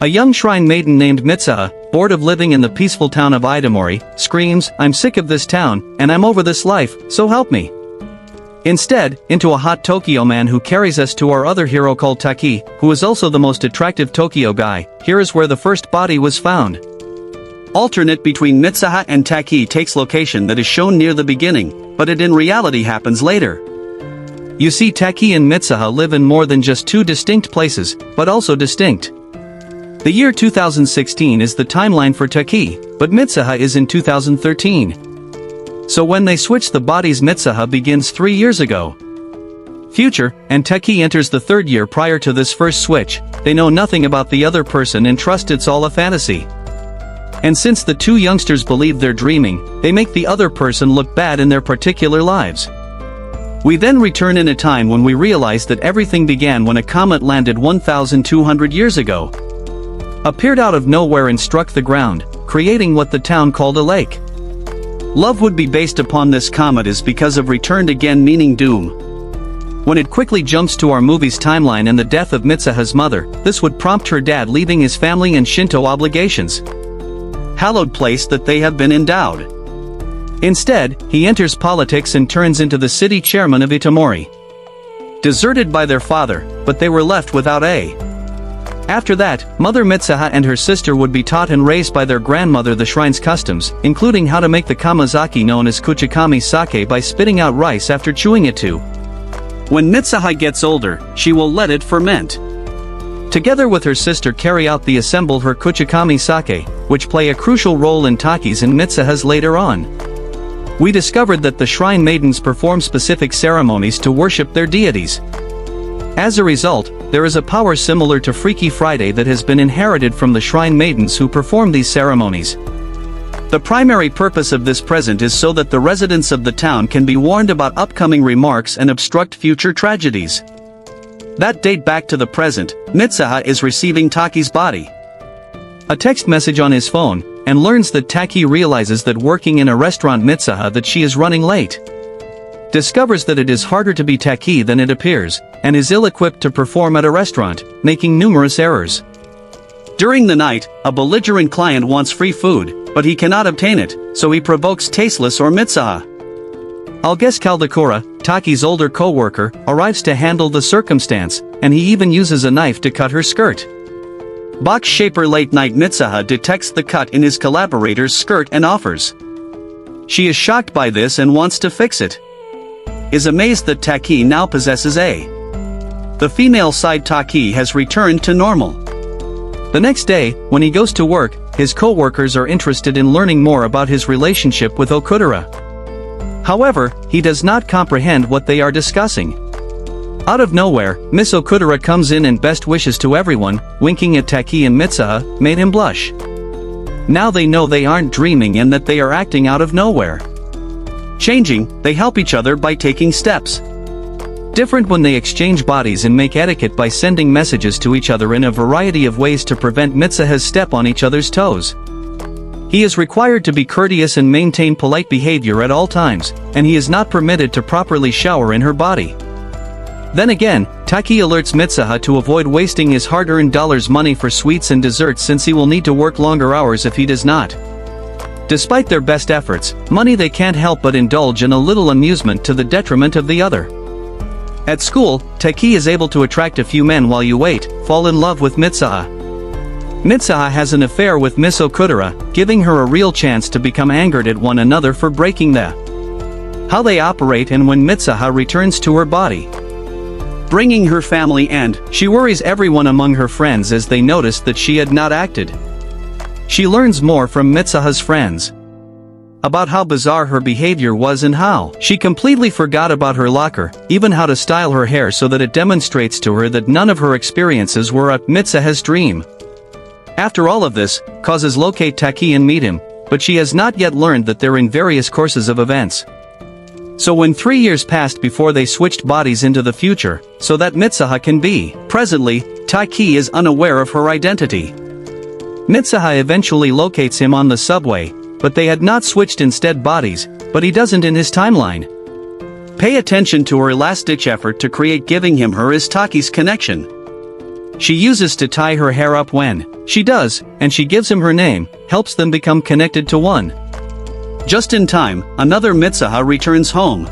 A young shrine maiden named Mitsuha, bored of living in the peaceful town of Itamori, screams, "I'm sick of this town, and I'm over this life, so help me." Instead, into a hot Tokyo man who carries us to our other hero called Taki, who is also the most attractive Tokyo guy. Here is where the first body was found. Alternate between Mitsuha and Taki takes location that is shown near the beginning, but it in reality happens later. You see, Taki and Mitsuha live in more than just two distinct places, but also distinct. The year 2016 is the timeline for Taki, but Mitsuha is in 2013. So when they switch the bodies, Mitsuha begins 3 years ago. Future, and Taki enters the third year prior to this first switch. They know nothing about the other person and trust it's all a fantasy. And since the two youngsters believe they're dreaming, they make the other person look bad in their particular lives. We then return in a time when we realize that everything began when a comet landed 1,200 years ago. Appeared out of nowhere and struck the ground, creating what the town called a lake. Love would be based upon this comet is because of returned again meaning doom. When it quickly jumps to our movie's timeline and the death of Mitsuha's mother, this would prompt her dad leaving his family and Shinto obligations. Hallowed place that they have been endowed. Instead, he enters politics and turns into the city chairman of Itamori. Deserted by their father, but they were left without a. After that, Mother Mitsuha and her sister would be taught and raised by their grandmother the shrine's customs, including how to make the kamazaki known as kuchikami sake by spitting out rice after chewing it too. When Mitsuha gets older, she will let it ferment. Together with her sister carry out the assemble her kuchikami sake, which play a crucial role in Taki's and Mitsuha's later on. We discovered that the shrine maidens perform specific ceremonies to worship their deities. As a result, there is a power similar to Freaky Friday that has been inherited from the shrine maidens who perform these ceremonies. The primary purpose of this present is so that the residents of the town can be warned about upcoming remarks and obstruct future tragedies. That date back to the present, Mitsuha is receiving Taki's body. A text message on his phone, and learns that Taki realizes that working in a restaurant Mitsuha that she is running late. Discovers that it is harder to be Taki than it appears, and is ill-equipped to perform at a restaurant, making numerous errors. During the night, a belligerent client wants free food, but he cannot obtain it, so he provokes Tasteless or Mitsuha. I'll guess Kaldakura, Taki's older co-worker, arrives to handle the circumstance, and he even uses a knife to cut her skirt. Box shaper late-night Mitsuha detects the cut in his collaborator's skirt and offers. She is shocked by this and wants to fix it. Is amazed that Taki now possesses a. The female side Taki has returned to normal. The next day, when he goes to work, his co-workers are interested in learning more about his relationship with Okudera. However, he does not comprehend what they are discussing. Out of nowhere, Miss Okudera comes in and best wishes to everyone, winking at Taki and Mitsuha, made him blush. Now they know they aren't dreaming and that they are acting out of nowhere. Changing, they help each other by taking steps. Different when they exchange bodies and make etiquette by sending messages to each other in a variety of ways to prevent Mitsuha's step on each other's toes. He is required to be courteous and maintain polite behavior at all times, and he is not permitted to properly shower in her body. Then again, Taki alerts Mitsuha to avoid wasting his hard-earned money for sweets and desserts since he will need to work longer hours if he does not. Despite their best efforts, money they can't help but indulge in a little amusement to the detriment of the other. At school, Taki is able to attract a few men while you wait, fall in love with Mitsuha. Mitsuha has an affair with Miss Okudera, giving her a real chance to become angered at one another for breaking the how they operate and when Mitsuha returns to her body. Bringing her family and she worries everyone among her friends as they notice that she had not acted. She learns more from Mitsuha's friends about how bizarre her behavior was and how she completely forgot about her locker, even how to style her hair so that it demonstrates to her that none of her experiences were a Mitsuha's dream. After all of this, causes locate Taki and meet him, but she has not yet learned that they're in various courses of events. So when 3 years passed before they switched bodies into the future, so that Mitsuha can be, presently, Taki is unaware of her identity. Mitsuha eventually locates him on the subway, but they had not switched instead bodies, but he doesn't in his timeline. Pay attention to her last-ditch effort to create giving him her is Taki's connection. She uses to tie her hair up when she does, and she gives him her name, helps them become connected to one. Just in time, another Mitsuha returns home.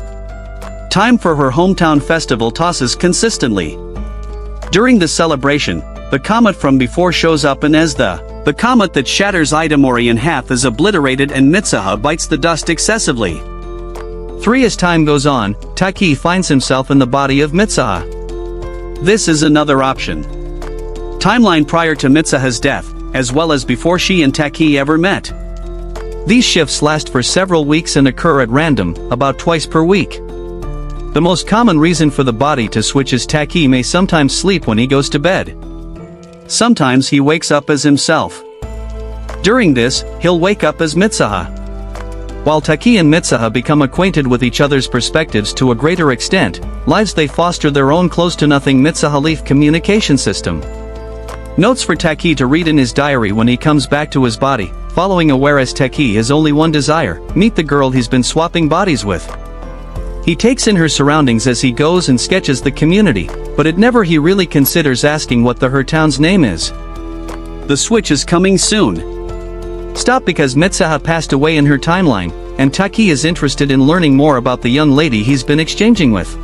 Time for her hometown festival tosses consistently. During the celebration, the comet from before shows up, and as the comet that shatters Itamori in half is obliterated and Mitsuha bites the dust excessively. 3 As time goes on, Taki finds himself in the body of Mitsuha. This is another option. Timeline prior to Mitsuha's death, as well as before she and Taki ever met. These shifts last for several weeks and occur at random, about twice per week. The most common reason for the body to switch is Taki may sometimes sleep when he goes to bed. Sometimes he wakes up as himself. During this, he'll wake up as Mitsuha. While Taki and Mitsuha become acquainted with each other's perspectives to a greater extent, lives they foster their own close-to-nothing Mitsuha leaf communication system. Notes for Taki to read in his diary when he comes back to his body, following a whereas Taki has only one desire, meet the girl he's been swapping bodies with. He takes in her surroundings as he goes and sketches the community, but it never he really considers asking what her town's name is. The switch is coming soon. Stop because Mitsuha passed away in her timeline, and Taki is interested in learning more about the young lady he's been exchanging with.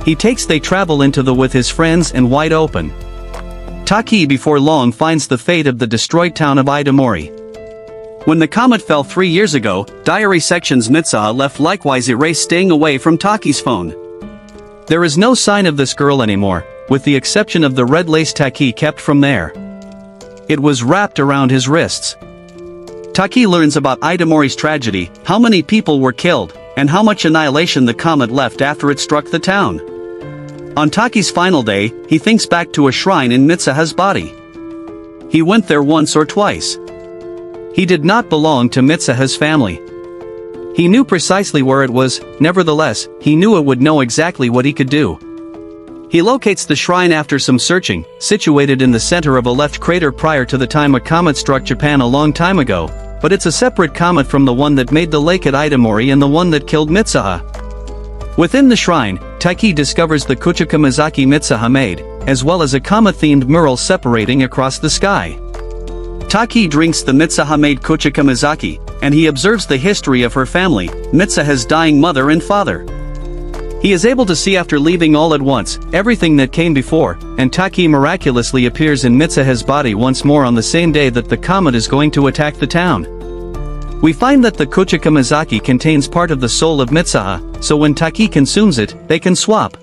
They travel into the with his friends and wide open. Taki before long finds the fate of the destroyed town of Itamori. When the comet fell 3 years ago, diary sections Mitsuha left likewise erased, staying away from Taki's phone. There is no sign of this girl anymore, with the exception of the red lace Taki kept from there. It was wrapped around his wrists. Taki learns about Itamori's tragedy, how many people were killed, and how much annihilation the comet left after it struck the town. On Taki's final day, he thinks back to a shrine in Mitsuha's body. He went there once or twice. He did not belong to Mitsuha's family. He knew precisely where it was, nevertheless, he knew it would know exactly what he could do. He locates the shrine after some searching, situated in the center of a left crater prior to the time a comet struck Japan a long time ago, but it's a separate comet from the one that made the lake at Itamori and the one that killed Mitsuha. Within the shrine, Taki discovers the Kuchikamizaki Mitsuha made, as well as a comet-themed mural separating across the sky. Taki drinks the Mitsuha-made Kuchikamizaki, and he observes the history of her family, Mitsuha's dying mother and father. He is able to see after leaving all at once, everything that came before, and Taki miraculously appears in Mitsuha's body once more on the same day that the comet is going to attack the town. We find that the Kuchikamizaki contains part of the soul of Mitsuha, so when Taki consumes it, they can swap.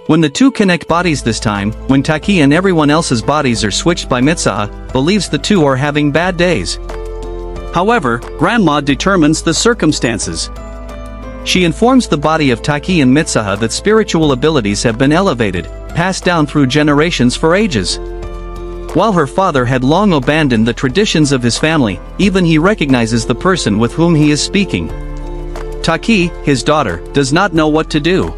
When the two connect bodies this time, when Taki and everyone else's bodies are switched by Mitsuha, believes the two are having bad days. However, Grandma determines the circumstances. She informs the body of Taki and Mitsuha that spiritual abilities have been elevated, passed down through generations for ages. While her father had long abandoned the traditions of his family, even he recognizes the person with whom he is speaking. Taki, his daughter, does not know what to do.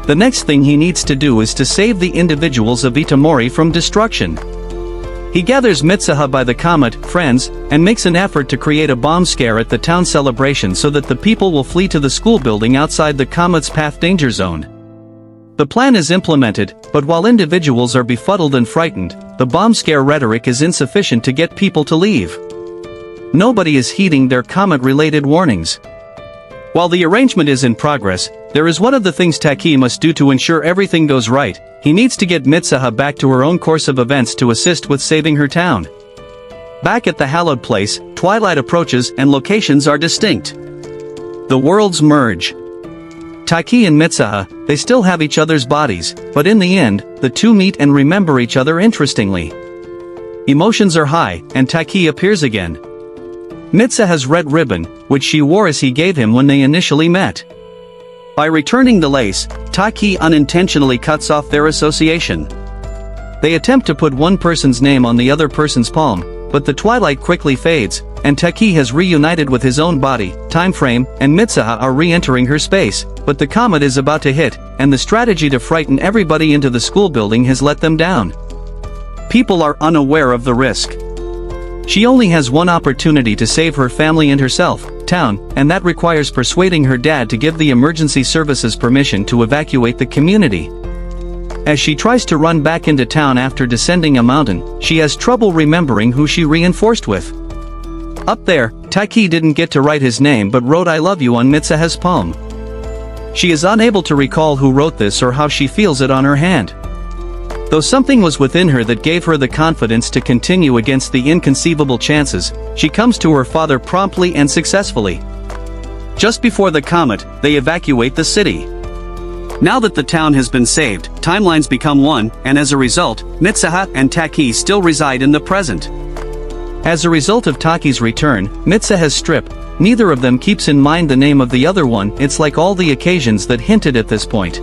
The next thing he needs to do is to save the individuals of Itamori from destruction. He gathers Mitsuha by the comet, friends, and makes an effort to create a bomb scare at the town celebration so that the people will flee to the school building outside the comet's path danger zone. The plan is implemented, but while individuals are befuddled and frightened, the bomb scare rhetoric is insufficient to get people to leave. Nobody is heeding their comet-related warnings. While the arrangement is in progress, there is one of the things Taki must do to ensure everything goes right. He needs to get Mitsuha back to her own course of events to assist with saving her town. Back at the hallowed place, twilight approaches and locations are distinct. The worlds merge. Taki and Mitsuha, they still have each other's bodies, but in the end, the two meet and remember each other interestingly. Emotions are high, and Taki appears again. Mitsuha's red ribbon, which she wore as he gave him when they initially met. By returning the lace, Taki unintentionally cuts off their association. They attempt to put one person's name on the other person's palm, but the twilight quickly fades, and Taki has reunited with his own body, time frame, and Mitsuha are re-entering her space, but the comet is about to hit, and the strategy to frighten everybody into the school building has let them down. People are unaware of the risk. She only has one opportunity to save her family and herself, town, and that requires persuading her dad to give the emergency services permission to evacuate the community. As she tries to run back into town after descending a mountain, she has trouble remembering who she reinforced with. Up there, Taki didn't get to write his name but wrote "I love you" on Mitsuha's palm. She is unable to recall who wrote this or how she feels it on her hand. Though something was within her that gave her the confidence to continue against the inconceivable chances, she comes to her father promptly and successfully. Just before the comet, they evacuate the city. Now that the town has been saved, timelines become one, and as a result, Mitsuha and Taki still reside in the present. As a result of Taki's return, Mitsuha's strip, neither of them keeps in mind the name of the other one. It's like all the occasions that hinted at this point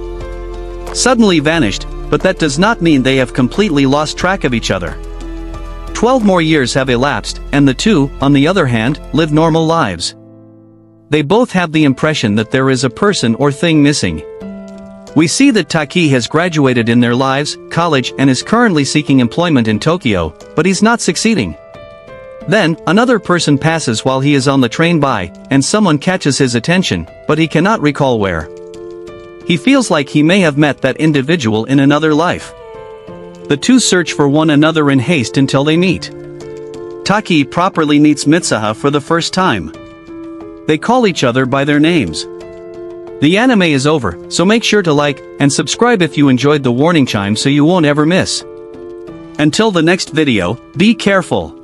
suddenly vanished, but that does not mean they have completely lost track of each other. 12 more years have elapsed, and the two, on the other hand, live normal lives. They both have the impression that there is a person or thing missing. We see that Taki has graduated in their lives, college, and is currently seeking employment in Tokyo, but he's not succeeding. Then, another person passes while he is on the train by, and someone catches his attention, but he cannot recall where. He feels like he may have met that individual in another life. The two search for one another in haste until they meet. Taki properly meets Mitsuha for the first time. They call each other by their names. The anime is over, so make sure to like and subscribe if you enjoyed the warning chime so you won't ever miss. Until the next video, be careful.